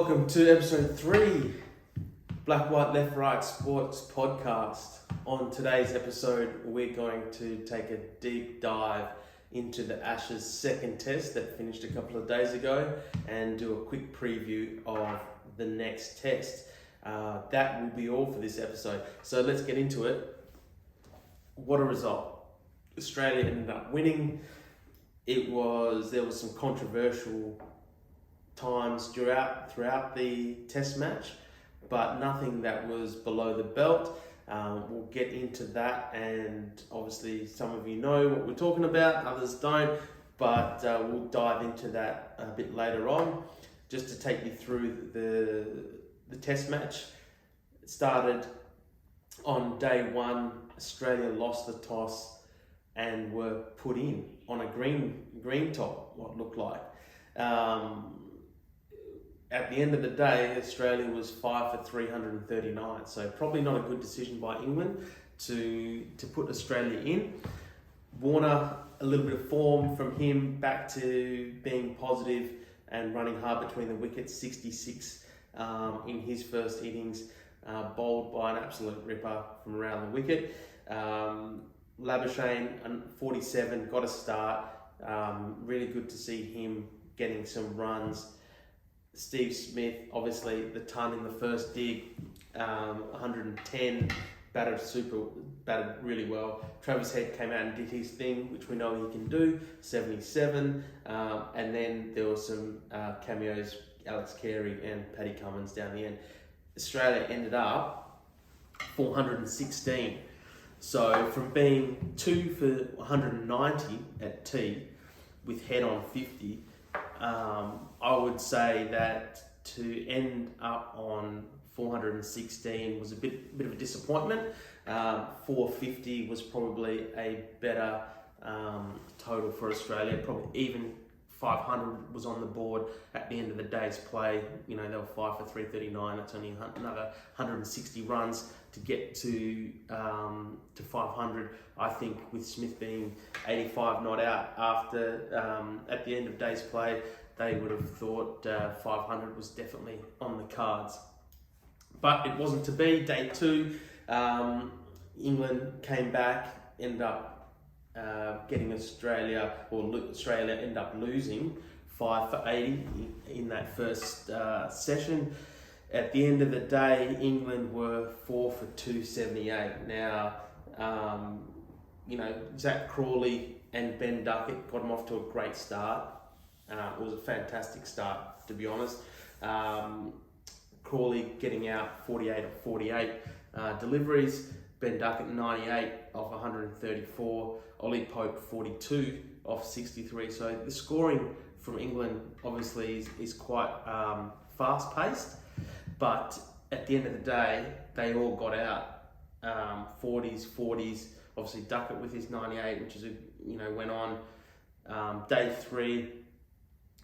Welcome to episode 3, Black, White, Left, Right Sports Podcast. On today's episode, we're going to take a deep dive into the Ashes second test that finished a couple of days ago and do a quick preview of the next test. That will be all for this episode. So let's get into it. What a result. Australia ended up winning. There was some controversial times throughout the test match, but nothing that was below the belt. We'll get into that, and obviously some of you know what we're talking about, others don't, but we'll dive into that a bit later on. Just to take you through the test match, it started on day one. Australia lost the toss and were put in on a green top, what looked like. At the end of the day, Australia was 5 for 339, so probably not a good decision by England to put Australia in. Warner, a little bit of form from him, back to being positive and running hard between the wickets, 66 in his first innings, bowled by an absolute ripper from around the wicket. Labuschagne, 47, got a start. Really good to see him getting some runs. Steve Smith, obviously the ton in the first dig, 110, batted really well. Travis Head came out and did his thing, which we know he can do, 77, and then there were some cameos, Alex Carey and Paddy Cummins down the end. Australia ended up 416. So from being 2 for 190 at T with Head on 50, I would say that to end up on 416 was a bit of a disappointment. 450 was probably a better total for Australia. Probably even 500 was on the board at the end of the day's play. You know, they were 5 for 339. That's only another 160 runs to get to 500. I think with Smith being 85 not out after at the end of day's play, they would have thought 500 was definitely on the cards. But it wasn't to be. Day 2, England came back, ended up getting Australia ended up losing 5 for 80 in that first session. At the end of the day, England were 4 for 278. Now, Zach Crawley and Ben Duckett got them off to a great start. It was a fantastic start, to be honest. Crawley getting out 48 of 48 deliveries. Ben Duckett 98 of 134. Ollie Pope 42 of 63. So the scoring from England obviously is quite fast-paced. But at the end of the day, they all got out 40s. Obviously Duckett with his 98, which is went on. Day 3,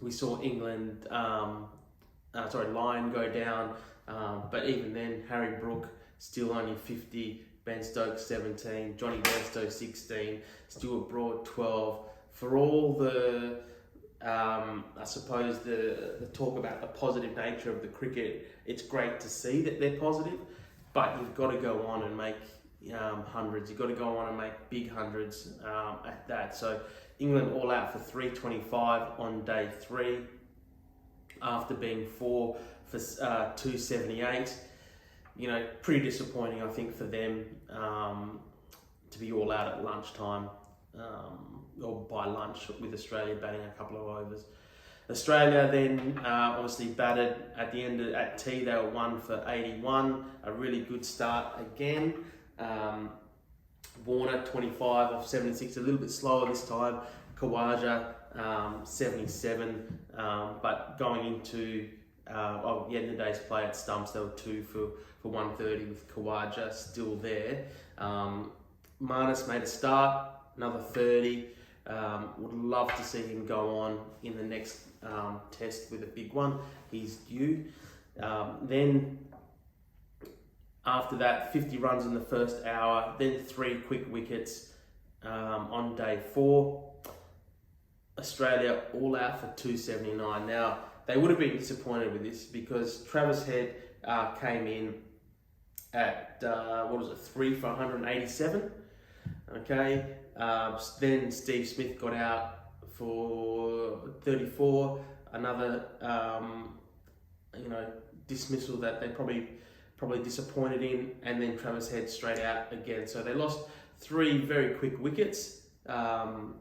we saw England, Lyon go down, but even then, Harry Brook still only 50, Ben Stokes 17, Johnny Bairstow 16, Stuart Broad 12. For all the the talk about the positive nature of the cricket, it's great to see that they're positive, but you've got to go on and make hundreds. You've got to go on and make big hundreds at that. So England all out for 325 on day 3 after being 4 for 278. Pretty disappointing, I think, for them to be all out at lunchtime or by lunch with Australia batting a couple of overs. Australia then obviously batted at the end at T. They were 1 for 81. A really good start again. Warner 25 off 76, a little bit slower this time. Khawaja 77, but going into the end of the day's play at stumps, they were 2 for 130 with Khawaja still there. Marnus made a start, another 30. Would love to see him go on in the next test with a big one. He's due. Then after that, 50 runs in the first hour, then 3 quick wickets on day 4. Australia all out for 279. Now, they would have been disappointed with this because Travis Head came in at 3 for 187. Okay, then Steve Smith got out for 34. Another dismissal that they probably disappointed in, and then Travis Head straight out again. So they lost 3 very quick wickets, and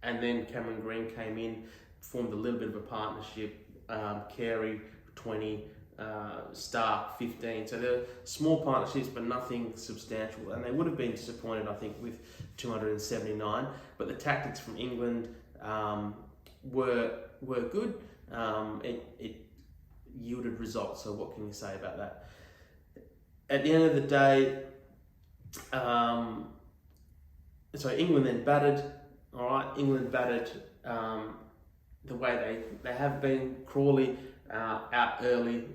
then Cameron Green came in, formed a little bit of a partnership. Carey 20, Stark 15. So they're small partnerships, but nothing substantial. And they would have been disappointed, I think, with 279. But the tactics from England were good. It yielded results. So what can you say about that? At the end of the day, so England then batted. All right, England batted the way they have been. Crawley out early.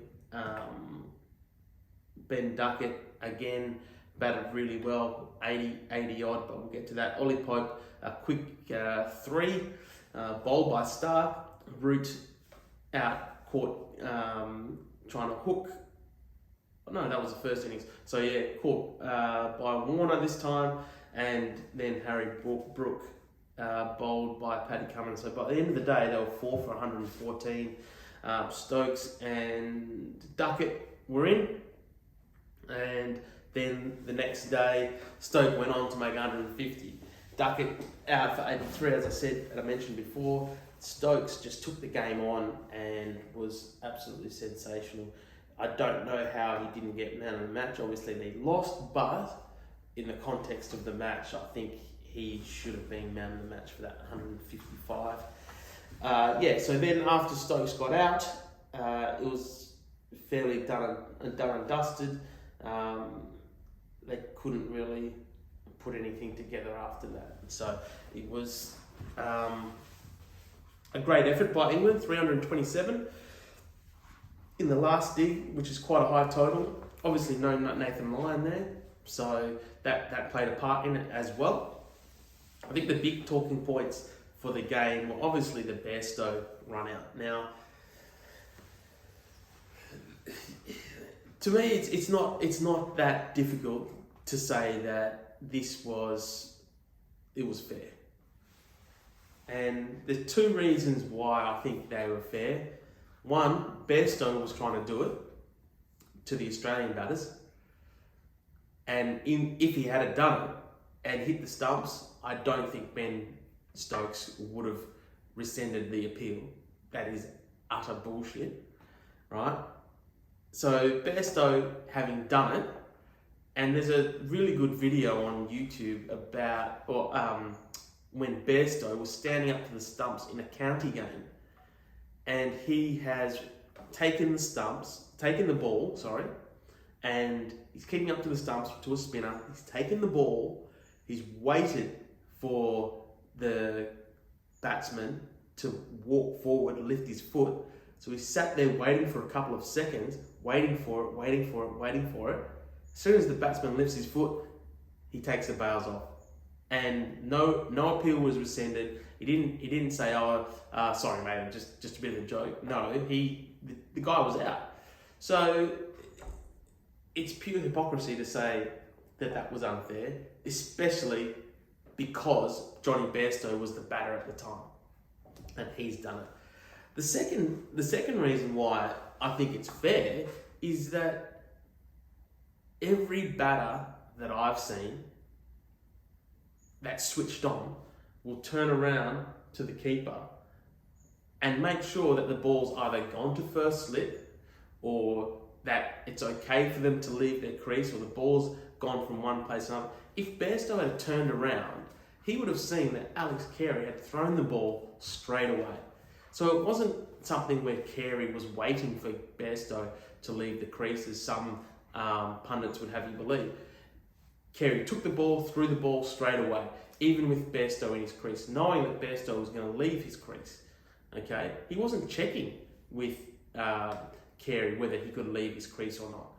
Ben Duckett again batted really well, 80 odd, but we'll get to that. Ollie Pope, a quick 3, bowled by Stark. Root out, caught trying to hook. No, that was the first innings. So yeah, caught by Warner this time, and then Harry Brook bowled by Paddy Cummins. So by the end of the day, they were 4 for 114. Stokes and Duckett were in, and then the next day, Stoke went on to make 150. Duckett out for 83, as I said, and I mentioned before. Stokes just took the game on and was absolutely sensational. I don't know how he didn't get man of the match. Obviously, they lost, but in the context of the match, I think he should have been man of the match for that 155. So then after Stokes got out, it was fairly done and dusted. They couldn't really put anything together after that. So it was a great effort by England, 327 in the last dig, which is quite a high total. Obviously no Nathan Lyon there, so that played a part in it as well. I think the big talking points for the game were obviously the Bairstow run out. Now, to me, it's not that difficult to say that it was fair. And there's 2 reasons why I think they were fair. One, Bairstow was trying to do it to the Australian batters, and if he had done it and hit the stumps, I don't think Ben Stokes would have rescinded the appeal. That is utter bullshit, right? So Bairstow having done it, and there's a really good video on YouTube about when Bairstow was standing up to the stumps in a county game, and he has taken the ball, and he's kicking up to the stumps to a spinner. He's taken the ball, he's waited for the batsman to walk forward, lift his foot. So he sat there waiting for a couple of seconds, waiting for it. As soon as the batsman lifts his foot, he takes the bails off. And no appeal was rescinded. He didn't say, sorry mate, just a bit of a joke. No, the guy was out. So it's pure hypocrisy to say that was unfair, especially because Johnny Bairstow was the batter at the time, and he's done it. The second reason why I think it's fair is that every batter that I've seen that switched on will turn around to the keeper and make sure that the ball's either gone to first slip, or that it's okay for them to leave their crease, or the ball's gone from one place to another. If Bairstow had turned around, he would have seen that Alex Carey had thrown the ball straight away. So it wasn't something where Carey was waiting for Bairstow to leave the crease, as some pundits would have you believe. Carey took the ball, threw the ball straight away, even with Bairstow in his crease, knowing that Bairstow was going to leave his crease. Okay, he wasn't checking with Carey whether he could leave his crease or not.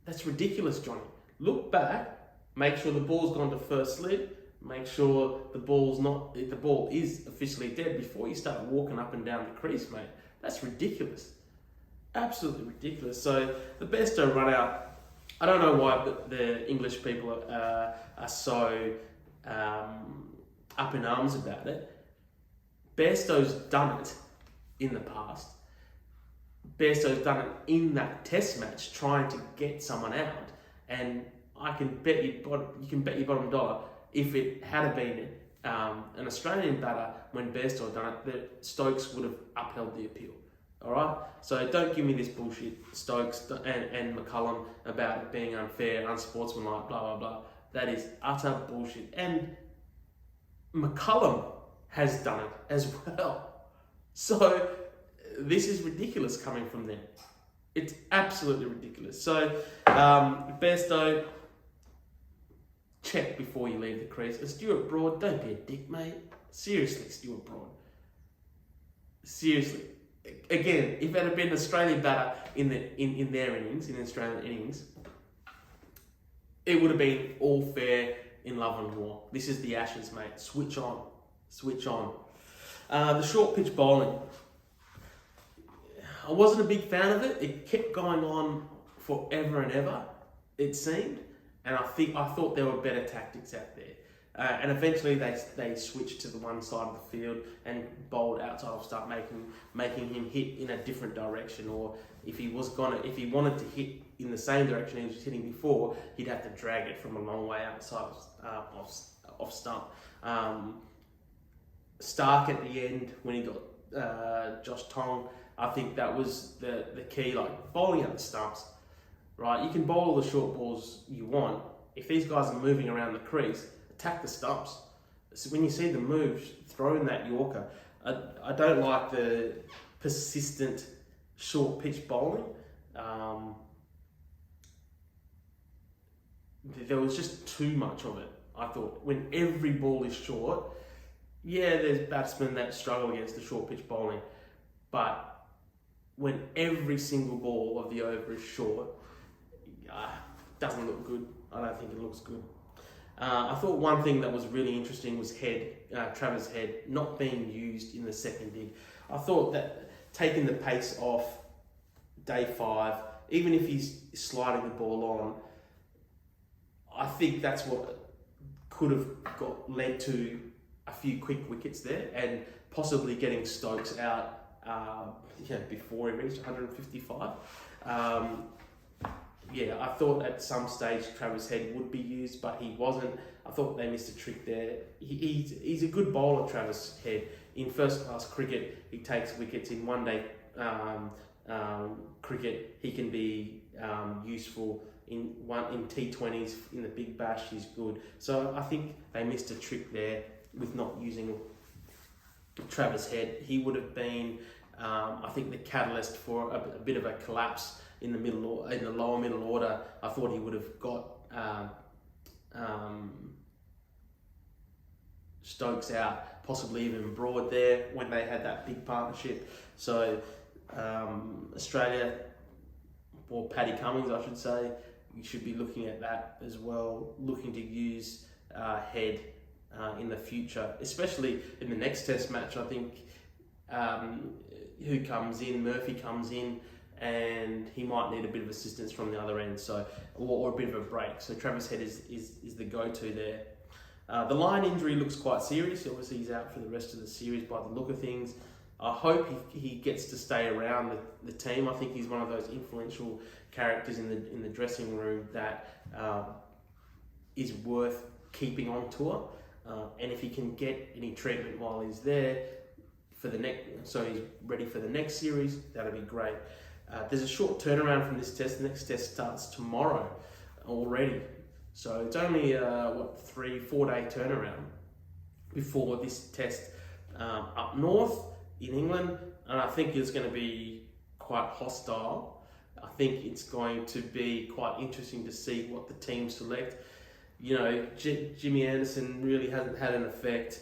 That's ridiculous, Johnny. Look back, make sure the ball's gone to first slip, make sure the ball is officially dead before you start walking up and down the crease, mate. That's ridiculous. Absolutely ridiculous. So the Bairstow run out, I don't know why the English people are so up in arms about it. Bairstow's done it in the past. Bairstow's done it in that test match, trying to get someone out. And I can bet you can bet your bottom dollar, if it had been an Australian batter when Bairstow had done it, that Stokes would have upheld the appeal. All right, so don't give me this bullshit, Stokes and McCullum, about it being unfair, unsportsmanlike, blah blah blah. That is utter bullshit. And McCullum has done it as well. So this is ridiculous coming from them. It's absolutely ridiculous. So Bairstow, check before you leave the crease. And Stuart Broad, don't be a dick, mate. Seriously, Stuart Broad. Seriously. Again, if it had been an Australian batter in their innings, in the Australian innings, it would have been all fair in love and war. This is the Ashes, mate. Switch on. Switch on. The short pitch bowling. I wasn't a big fan of it. It kept going on forever and ever, it seemed. And I thought there were better tactics out there. And eventually they switched to the one side of the field and bowled outside of start, making him hit in a different direction. Or if he wanted to hit in the same direction he was hitting before, he'd have to drag it from a long way outside off stump. Stark at the end when he got Josh Tong, I think that was the key, like bowling at the stumps. Right, you can bowl all the short balls you want. If these guys are moving around the crease, attack the stumps. So when you see them move, throw in that Yorker. I don't like the persistent short pitch bowling. There was just too much of it, I thought. When every ball is short, yeah, there's batsmen that struggle against the short pitch bowling, but when every single ball of the over is short, doesn't look good. I don't think it looks good. I thought one thing that was really interesting was Travis Head not being used in the second dig. I thought that taking the pace off day 5, even if he's sliding the ball on, I think that's what could have led to a few quick wickets there and possibly getting Stokes out before he reached 155. I thought at some stage Travis Head would be used, but he wasn't. I thought they missed a trick there. He's a good bowler, Travis Head. In first class cricket, he takes wickets. In one day cricket, he can be useful. In T20s, in the Big Bash, he's good. So I think they missed a trick there with not using Travis Head. He would have been, I think, the catalyst for a bit of a collapse in the lower middle order. I thought he would have got Stokes out, possibly even Broad there when they had that big partnership. So Australia, or Paddy Cummins, I should say, you should be looking at that as well, looking to use Head in the future, especially in the next test match. I think who comes in, Murphy comes in, and he might need a bit of assistance from the other end, so or a bit of a break. So Travis Head is the go-to there. The line injury looks quite serious. Obviously, he's out for the rest of the series by the look of things. I hope he gets to stay around the team. I think he's one of those influential characters in the dressing room that is worth keeping on tour. And if he can get any treatment while he's there for the so he's ready for the next series, that'll be great. There's a short turnaround from this test. The next test starts tomorrow already. So it's only 3-4 day turnaround before this test up north in England, and I think it's going to be quite hostile. I think it's going to be quite interesting to see what the team select. You know, Jimmy Anderson really hasn't had an effect.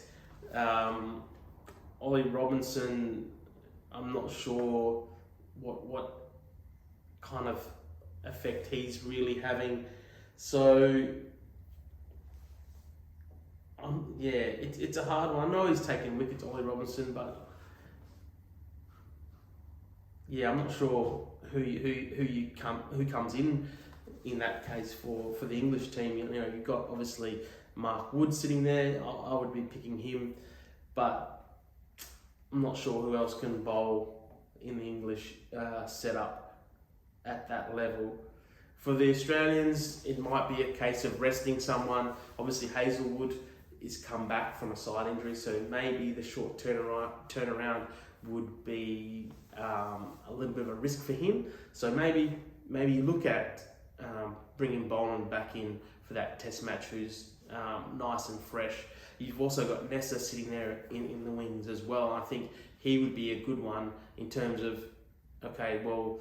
Ollie Robinson, I'm not sure what kind of effect he's really having. So, it's a hard one. I know he's taking wickets, Ollie Robinson, but I'm not sure who comes in that case for the English team. You know, you've got obviously Mark Wood sitting there. I would be picking him, but I'm not sure who else can bowl in the English setup at that level. For the Australians, it might be a case of resting someone. Obviously, Hazelwood is come back from a side injury, so maybe the short turnaround would be a little bit of a risk for him. So maybe you look at bringing Boland back in for that Test match, who's nice and fresh. You've also got Nessa sitting there in the wings as well. I think he would be a good one in terms of, okay, well,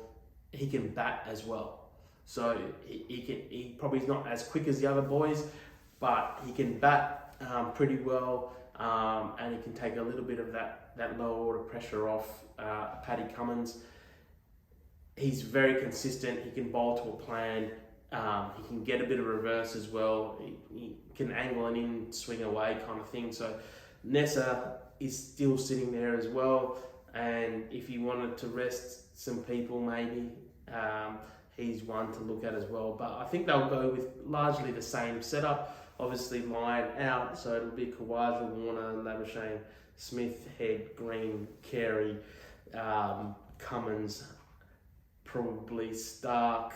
he can bat as well. So he probably is not as quick as the other boys, but he can bat pretty well, and he can take a little bit of that lower order pressure off Paddy Cummins. He's very consistent. He can bowl to a plan. He can get a bit of reverse as well. He can angle it in, swing away kind of thing. So Nessa is still sitting there as well. And if you wanted to rest some people, maybe he's one to look at as well. But I think they'll go with largely the same setup. Obviously, line out, so it'll be Khawaja, Warner, Labuschagne, Smith, Head, Green, Carey, Cummins, probably Stark,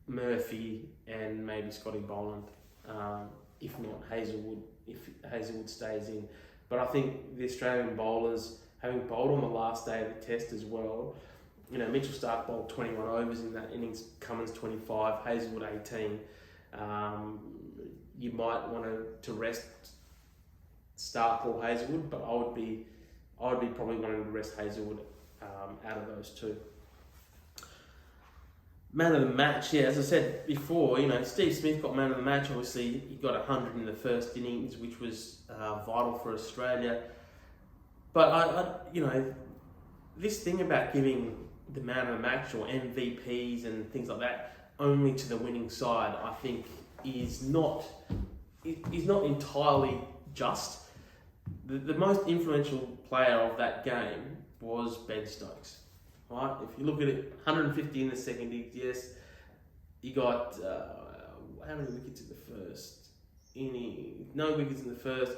Murphy, and maybe Scotty Boland. If not Hazelwood, if Hazelwood stays in. But I think the Australian bowlers, having bowled on the last day of the Test as well, you know, Mitchell Stark bowled 21 overs in that innings, Cummins 25, Hazelwood 18. You might want to rest Stark or Hazelwood, but I would be probably wanting to rest Hazelwood out of those two. Man of the match, yeah, as I said before, you know, Steve Smith got man of the match. Obviously, he got 100 in the first innings, which was vital for Australia. But I you know, this thing about giving the man of the match or MVPs and things like that only to the winning side, I think is not entirely just. The most influential player of that game was Ben Stokes. Right? If you look at it, 150 in the second innings, yes. You got how many wickets in the first inning? No wickets in the first.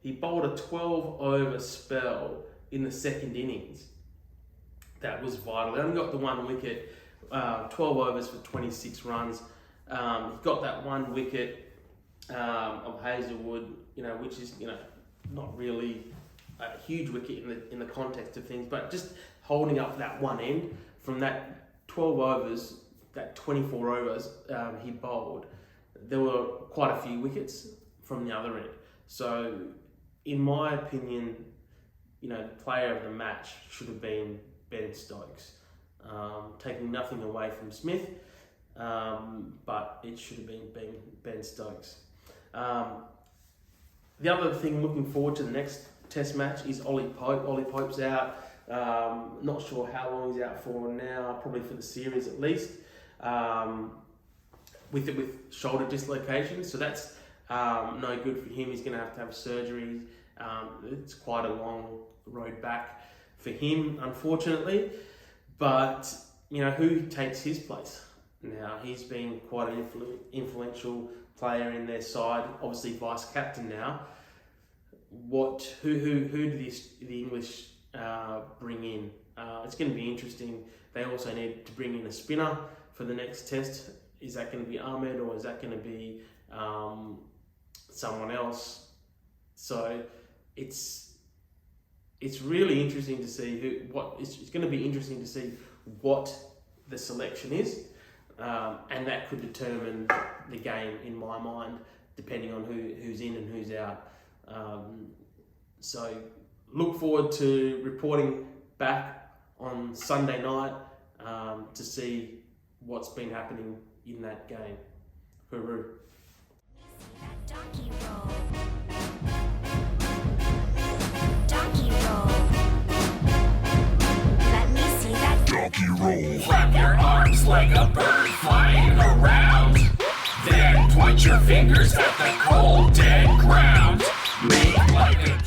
He bowled a 12-over spell in the second innings. That was vital. He only got the one wicket, 12 overs for 26 runs. He got that one wicket of Hazelwood, you know, which is, you know, not really a huge wicket in the context of things, but just holding up that one end from that 12 overs, that 24 overs he bowled. There were quite a few wickets from the other end. So, in my opinion, you know, player of the match should have been Ben Stokes. Taking nothing away from Smith, but it should have been Ben Stokes. The other thing, looking forward to the next Test match, is Ollie Pope. Ollie Pope's out. Not sure how long he's out for now, probably for the series at least, with shoulder dislocation. So that's no good for him. He's going to have surgery. It's quite a long road back for him, unfortunately. But, you know, who takes his place now? He's been quite an influential player in their side, obviously vice captain now. Who do the English bring in? It's going to be interesting. They also need to bring in a spinner for the next Test. Is that going to be Ahmed, or is that going to be someone else? So it's really interesting to see it's going to be interesting to see what the selection is, and that could determine the game in my mind, depending on who's in and who's out. So look forward to reporting back on Sunday night to see what's been happening in that game. Hooroo. Donkey roll. Donkey roll. Let me see that donkey roll. Clap your arms like a bird flying around. Then point your fingers at the cold dead ground. Make like a